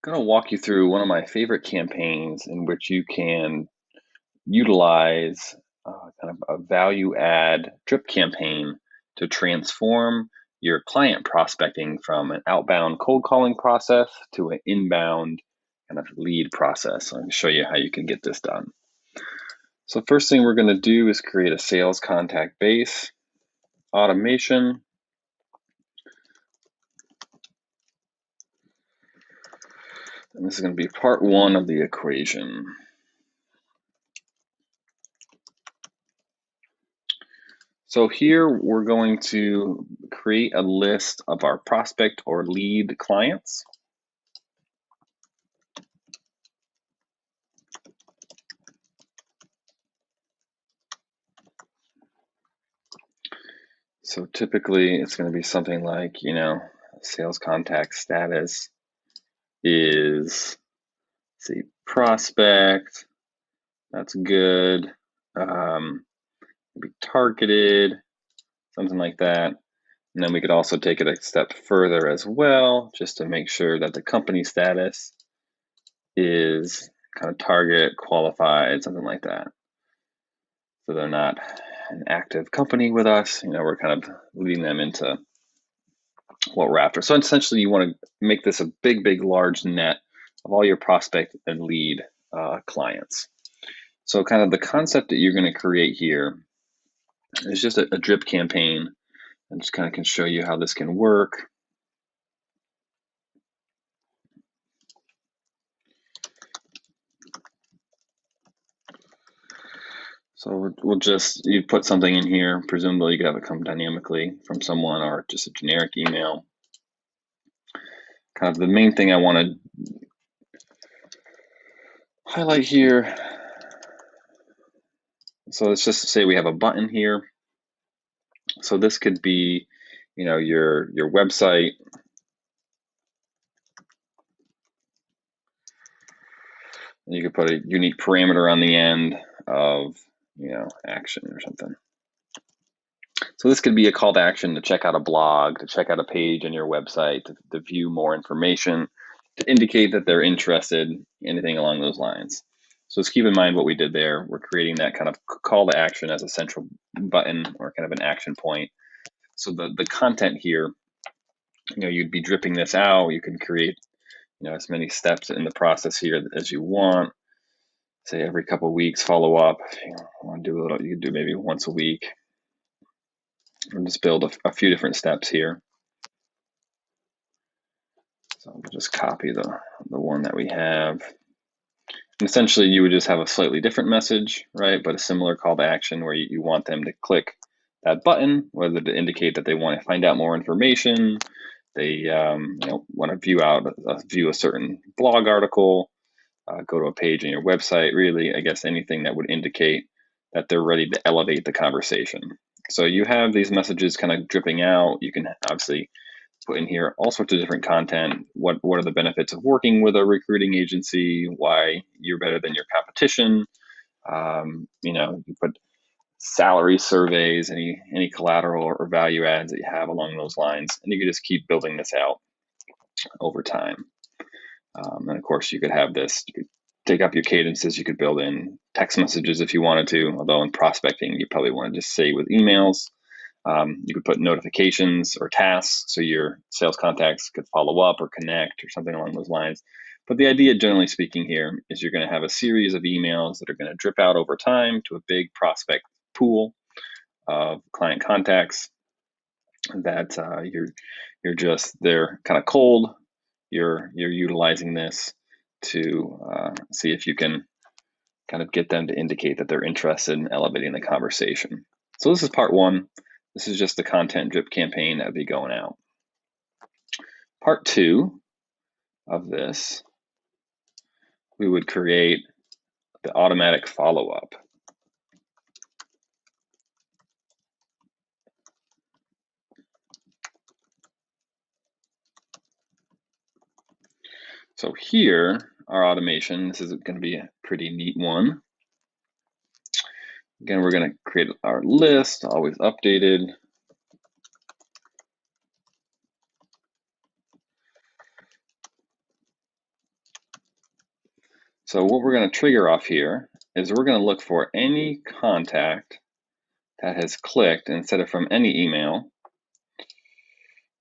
Going to walk you through one of my favorite campaigns in which you can utilize kind of a value add drip campaign to transform your client prospecting from an outbound cold calling process to an inbound kind of lead process. So I'm going to show you how you can get this done. So first thing we're going to do is create a sales contact base automation. And this is going to be part one of the equation. So here we're going to create a list of our prospect or lead clients. So typically it's going to be something like, sales contact status is, see, prospect. That's good. Be targeted, something like that. And then we could also take it a step further as well, just to make sure that the company status is kind of target qualified, something like that. So they're not an active company with us. We're kind of leading them into what we're after. So essentially, you want to make this a big, large net of all your prospect and lead clients. So kind of the concept that you're going to create here is just a drip campaign. And just kind of can show you how this can work. So you put something in here. Presumably you could have it come dynamically from someone or just a generic email. Kind of the main thing I want to highlight here. So let's just say we have a button here. So this could be, your website. You could put a unique parameter on the end of, action or something. So this could be a call to action to check out a blog, to check out a page on your website, to view more information, to indicate that they're interested, anything along those lines. So just keep in mind what we did there. We're creating that kind of call to action as a central button or kind of an action point. So the content here, you'd be dripping this out. You can create, as many steps in the process here as you want. Say every couple of weeks, follow up. If you want to do a little, you can do maybe once a week. And just build a few different steps here. So we'll just copy the one that we have. And essentially, you would just have a slightly different message, right? But a similar call to action where you want them to click that button, whether to indicate that they want to find out more information, they want to view a certain blog article, go to a page on your website. Really, I guess anything that would indicate that they're ready to elevate the conversation. So you have these messages kind of dripping out. You can obviously put in here all sorts of different content. What are the benefits of working with a recruiting agency? Why you're better than your competition? You put salary surveys, any collateral or value adds that you have along those lines, and you can just keep building this out over time. And of course, you could have this. You could take up your cadences. You could build in text messages if you wanted to. Although in prospecting, you probably want to just say with emails. You could put notifications or tasks so your sales contacts could follow up or connect or something along those lines. But the idea, generally speaking, here is you're going to have a series of emails that are going to drip out over time to a big prospect pool of client contacts that they're kind of cold. You're utilizing this to see if you can kind of get them to indicate that they're interested in elevating the conversation. So this is part one. This is just the content drip campaign that would be going out. Part two of this, we would create the automatic follow-up. So here, our automation, this is going to be a pretty neat one. Again, we're going to create our list, always updated. So what we're going to trigger off here is we're going to look for any contact that has clicked. Instead of from any email,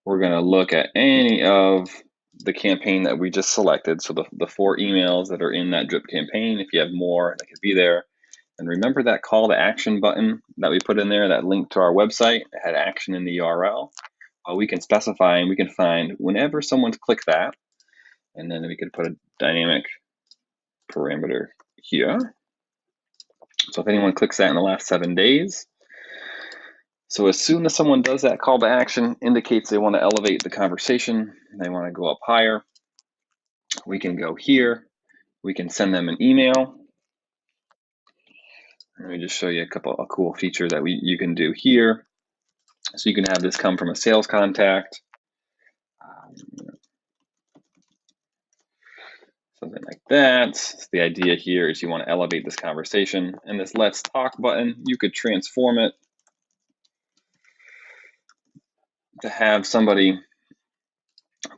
we're going to look at any of the campaign that we just selected. So the 4 emails that are in that drip campaign, if you have more, that could be there. And remember that call to action button that we put in there, that link to our website, it had action in the URL. We can specify and we can find whenever someone's clicked that, and then we could put a dynamic parameter here. So if anyone clicks that in the last 7 days, so as soon as someone does that call to action, indicates they want to elevate the conversation, they want to go up higher, we can go here, we can send them an email. Let me just show you a cool feature that you can do here. So you can have this come from a sales contact, something like that. So the idea here is you want to elevate this conversation, and this let's talk button, you could transform it to have somebody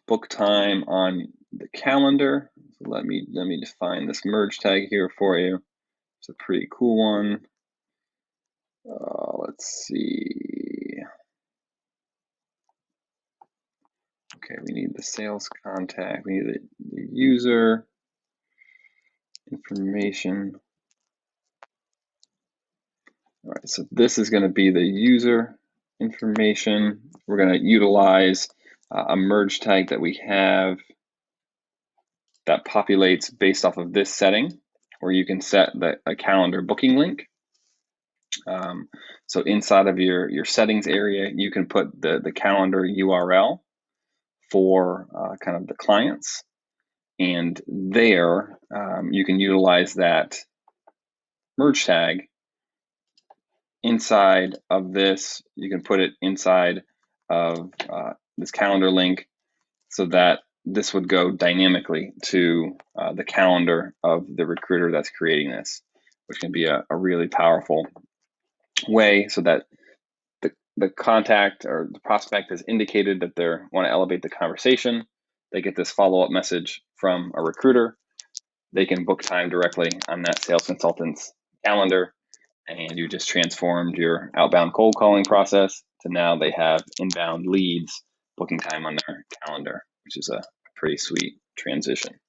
book time on the calendar. So let me define this merge tag here for you. It's a pretty cool one. Let's see. Okay, we need the sales contact. We need the user information. All right, so this is going to be the user information. We're going to utilize a merge tag that we have that populates based off of this setting, where you can set a calendar booking link. So inside of your settings area, you can put the calendar URL for kind of the clients, and there you can utilize that merge tag inside of this. You can put it inside of this calendar link so that this would go dynamically to the calendar of the recruiter that's creating this, which can be a really powerful way, so that the contact or the prospect has indicated that they want to elevate the conversation. They get this follow-up message from a recruiter. They can book time directly on that sales consultant's calendar, and you just transformed your outbound cold calling process to now they have inbound leads booking time on their calendar, which is a pretty sweet transition.